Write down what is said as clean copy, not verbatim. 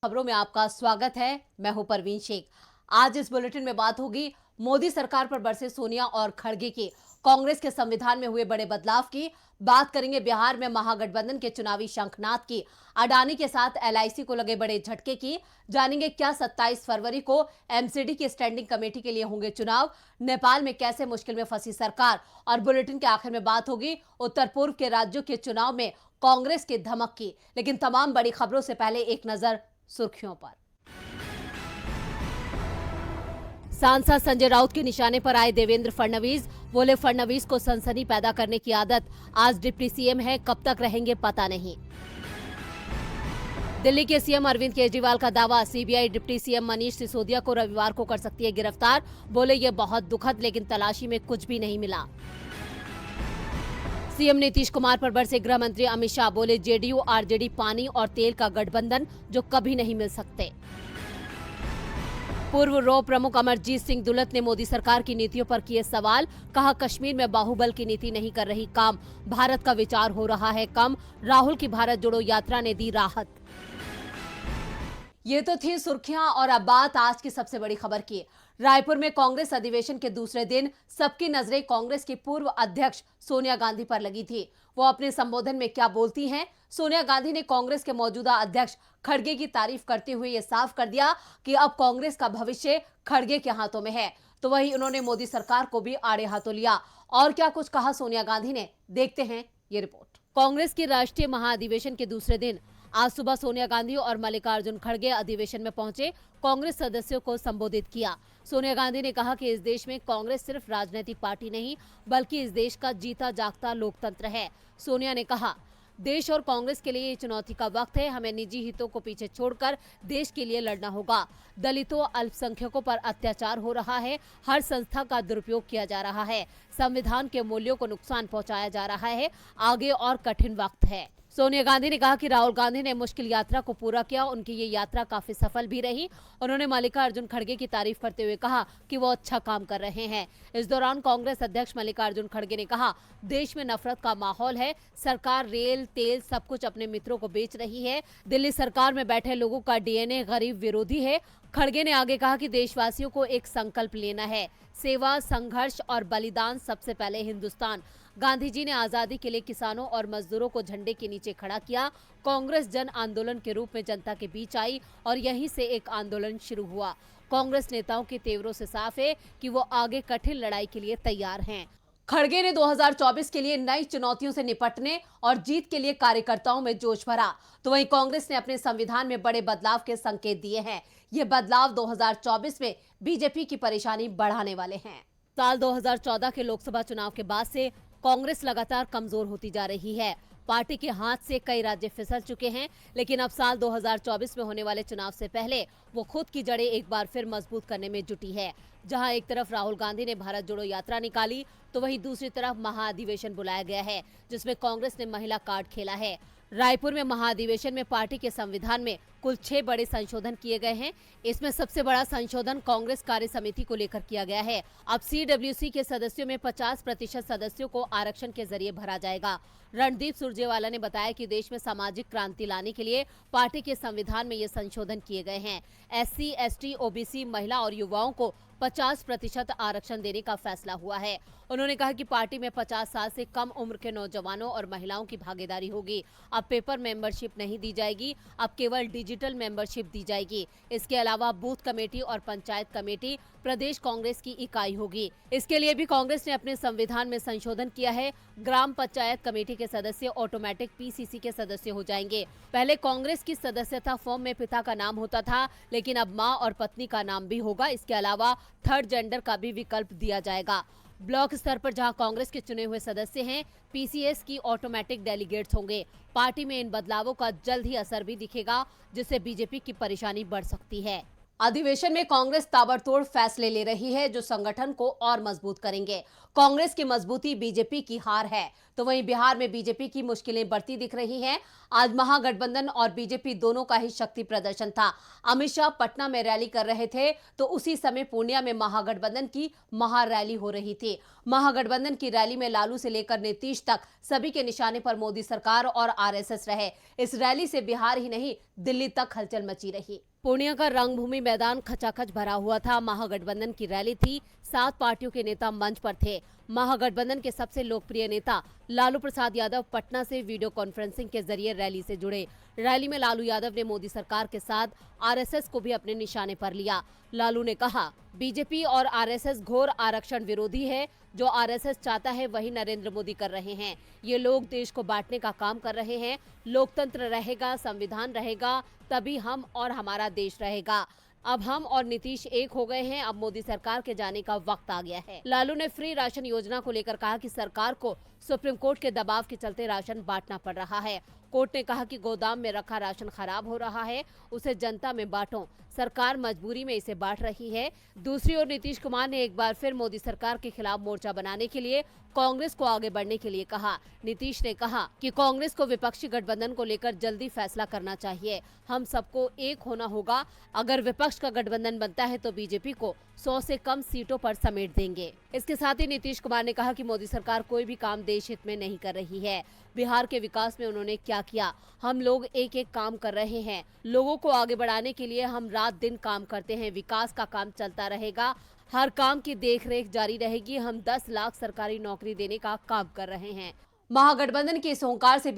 खबरों में आपका स्वागत है। मैं हूं परवीन शेख। आज इस बुलेटिन में बात होगी मोदी सरकार पर बरसे सोनिया और खड़गे की, कांग्रेस के संविधान में हुए बड़े बदलाव की, बात करेंगे बिहार में महागठबंधन के चुनावी शंखनाद की, अडानी के साथ एलआईसी को लगे बड़े झटके की, जानेंगे क्या 27 फरवरी को एमसीडी की स्टैंडिंग कमेटी के लिए होंगे चुनाव, नेपाल में कैसे मुश्किल में फंसी सरकार, और बुलेटिन के आखिर में बात होगी उत्तर पूर्व के राज्यों के चुनाव में कांग्रेस की धमक की। लेकिन तमाम बड़ी खबरों से पहले एक नजर सुर्खियों पर। सांसद संजय राउत के निशाने पर आए देवेंद्र फडणवीस, बोले फडणवीस को सनसनी पैदा करने की आदत, आज डिप्टी सीएम है, कब तक रहेंगे पता नहीं। दिल्ली के सीएम अरविंद केजरीवाल का दावा, CBI deputy CM Manish Sisodia को रविवार को कर सकती है गिरफ्तार, बोले ये बहुत दुखद, लेकिन तलाशी में कुछ भी नहीं मिला। सीएम नीतीश कुमार पर बरसे गृह मंत्री अमित शाह, बोले जेडीयू आरजेडी पानी और तेल का गठबंधन जो कभी नहीं मिल सकते। पूर्व रॉ प्रमुख अमरजीत सिंह दुलत ने मोदी सरकार की नीतियों पर किए सवाल, कहा कश्मीर में बाहुबल की नीति नहीं कर रही काम, भारत का विचार हो रहा है कम, राहुल की भारत जोड़ो यात्रा ने दी राहत। ये तो थी सुर्खियां और अब बात आज की सबसे बड़ी खबर की। रायपुर में कांग्रेस अधिवेशन के दूसरे दिन सबकी नजरें कांग्रेस की पूर्व अध्यक्ष सोनिया गांधी पर लगी थी। वो अपने संबोधन में क्या बोलती हैं? सोनिया गांधी ने कांग्रेस के मौजूदा अध्यक्ष खड़गे की तारीफ करते हुए ये साफ कर दिया कि अब कांग्रेस का भविष्य खड़गे के हाथों में है। तो वहीं उन्होंने मोदी सरकार को भी आड़े हाथों लिया। और क्या कुछ कहा सोनिया गांधी ने, देखते हैं ये रिपोर्ट। कांग्रेस के राष्ट्रीय महाअधिवेशन के दूसरे दिन आज सुबह सोनिया गांधी और मल्लिकार्जुन खड़गे अधिवेशन में पहुंचे, कांग्रेस सदस्यों को संबोधित किया। सोनिया गांधी ने कहा कि इस देश में कांग्रेस सिर्फ राजनीतिक पार्टी नहीं, बल्कि इस देश का जीता जागता लोकतंत्र है। सोनिया ने कहा, देश और कांग्रेस के लिए ये चुनौती का वक्त है, हमें निजी हितों को पीछे छोड़कर देश के लिए लड़ना होगा। दलितों, अल्पसंख्यकों पर अत्याचार हो रहा है, हर संस्था का दुरुपयोग किया जा रहा है, संविधान के मूल्यों को नुकसान पहुंचाया जा रहा है, आगे और कठिन वक्त है। सोनिया गांधी ने कहा कि राहुल गांधी ने मुश्किल यात्रा को पूरा किया, उनकी ये यात्रा काफी सफल भी रही। उन्होंने मल्लिकार्जुन खड़गे की तारीफ करते हुए कहा कि वो अच्छा काम कर रहे हैं। इस दौरान कांग्रेस अध्यक्ष मल्लिकार्जुन खड़गे ने कहा, देश में नफरत का माहौल है, सरकार रेल तेल सब कुछ अपने मित्रों को बेच रही है, दिल्ली सरकार में बैठे लोगों का डीएनए गरीब विरोधी है। खड़गे ने आगे कहा कि देशवासियों को एक संकल्प लेना है, सेवा, संघर्ष और बलिदान सबसे पहले हिंदुस्तान। गांधी जी ने आजादी के लिए किसानों और मजदूरों को झंडे के नीचे खड़ा किया। कांग्रेस जन आंदोलन के रूप में जनता के बीच आई और यहीं से एक आंदोलन शुरू हुआ। कांग्रेस नेताओं के तेवरों से साफ है कि वो आगे कठिन लड़ाई के लिए तैयार हैं। खड़गे ने 2024 के लिए नई चुनौतियों से निपटने और जीत के लिए कार्यकर्ताओं में जोश भरा। तो वहीं कांग्रेस ने अपने संविधान में बड़े बदलाव के संकेत दिए हैं। ये बदलाव 2024 में बीजेपी की परेशानी बढ़ाने वाले हैं। साल 2014 के लोकसभा चुनाव के बाद से कांग्रेस लगातार कमजोर होती जा रही है। पार्टी के हाथ से कई राज्य फिसल चुके हैं, लेकिन अब साल 2024 में होने वाले चुनाव से पहले वो खुद की जड़ें एक बार फिर मजबूत करने में जुटी है। जहां एक तरफ राहुल गांधी ने भारत जोड़ो यात्रा निकाली, तो वहीं दूसरी तरफ महाअधिवेशन बुलाया गया है, जिसमें कांग्रेस ने महिला कार्ड खेला है। रायपुर में महाअधिवेशन में पार्टी के संविधान में कुल 6 बड़े संशोधन किए गए हैं। इसमें सबसे बड़ा संशोधन कांग्रेस कार्य समिति को लेकर किया गया है। अब सीडब्ल्यूसी के सदस्यों में 50% सदस्यों को आरक्षण के जरिए भरा जाएगा। रणदीप सुरजेवाला ने बताया कि देश में सामाजिक क्रांति लाने के लिए पार्टी के संविधान में ये संशोधन किए गए हैं। SC, ST, OBC, महिला और युवाओं को 50% आरक्षण देने का फैसला हुआ है। उन्होंने कहा कि पार्टी में 50 साल से कम उम्र के नौजवानों और महिलाओं की भागीदारी होगी। अब पेपर मेंबरशिप नहीं दी जाएगी, अब केवल डिजिटल मेंबरशिप दी जाएगी। इसके अलावा बूथ कमेटी और पंचायत कमेटी प्रदेश कांग्रेस की इकाई होगी। इसके लिए भी कांग्रेस ने अपने संविधान में संशोधन किया है। ग्राम पंचायत कमेटी के सदस्य ऑटोमेटिक PCC के सदस्य हो जाएंगे। पहले कांग्रेस की सदस्यता फॉर्म में पिता का नाम होता था, लेकिन अब मां और पत्नी का नाम भी होगा। इसके अलावा थर्ड जेंडर का भी विकल्प दिया जाएगा। ब्लॉक स्तर पर जहां कांग्रेस के चुने हुए सदस्य हैं, PCS की ऑटोमेटिक डेलीगेट्स होंगे। पार्टी में इन बदलावों का जल्द ही असर भी दिखेगा, जिससे बीजेपी की परेशानी बढ़ सकती है। अधिवेशन में कांग्रेस ताबड़तोड़ फैसले ले रही है जो संगठन को और मजबूत करेंगे। कांग्रेस की मजबूती बीजेपी की हार है, तो वहीं बिहार में बीजेपी की मुश्किलें बढ़ती दिख रही हैं। आज महागठबंधन और बीजेपी दोनों का ही शक्ति प्रदर्शन था। अमित शाह पटना में रैली कर रहे थे, तो उसी समय पूर्णिया में महागठबंधन की महारैली हो रही थी। महागठबंधन की रैली में लालू से लेकर नीतीश तक सभी के निशाने पर मोदी सरकार और आरएसएस रहे। इस रैली से बिहार ही नहीं, दिल्ली तक हलचल मची रही। पूर्णिया का रंगभूमि मैदान खचाखच भरा हुआ था। महागठबंधन की रैली थी, 7 पार्टियों के नेता मंच पर थे। महागठबंधन के सबसे लोकप्रिय नेता लालू प्रसाद यादव पटना से वीडियो कॉन्फ्रेंसिंग के जरिए रैली से जुड़े। रैली में लालू यादव ने मोदी सरकार के साथ आरएसएस को भी अपने निशाने पर लिया। लालू ने कहा, बीजेपी और आरएसएस घोर आरक्षण विरोधी है। जो आरएसएस चाहता है वही नरेंद्र मोदी कर रहे हैं। ये लोग देश को बांटने का काम कर रहे हैं। लोकतंत्र रहेगा, संविधान रहेगा, तभी हम और हमारा देश रहेगा। अब हम और नीतीश एक हो गए हैं। अब मोदी सरकार के जाने का वक्त आ गया है। लालू ने फ्री राशन योजना को लेकर कहा कि सरकार को सुप्रीम कोर्ट के दबाव के चलते राशन बांटना पड़ रहा है। कोर्ट ने कहा कि गोदाम में रखा राशन खराब हो रहा है, उसे जनता में बांटो। सरकार मजबूरी में इसे बांट रही है। दूसरी ओर नीतीश कुमार ने एक बार फिर मोदी सरकार के खिलाफ मोर्चा बनाने के लिए कांग्रेस को आगे बढ़ने के लिए कहा। नीतीश ने कहा कि कांग्रेस को विपक्षी गठबंधन को लेकर जल्दी फैसला करना चाहिए। हम सबको एक होना होगा। अगर विपक्ष का गठबंधन बनता है तो बीजेपी को 100 से कम सीटों पर समेट देंगे। इसके साथ ही नीतीश कुमार ने कहा कि मोदी सरकार कोई भी काम देश हित में नहीं कर रही है। बिहार के विकास में उन्होंने क्या किया, हम लोग एक एक काम कर रहे हैं। लोगों को आगे बढ़ाने के लिए हम रात दिन काम करते हैं। विकास का काम चलता रहेगा, हर काम की देखरेख जारी रहेगी। हम 10 लाख सरकारी नौकरी देने का काम कर रहे हैं। महागठबंधन के इस हुंकार से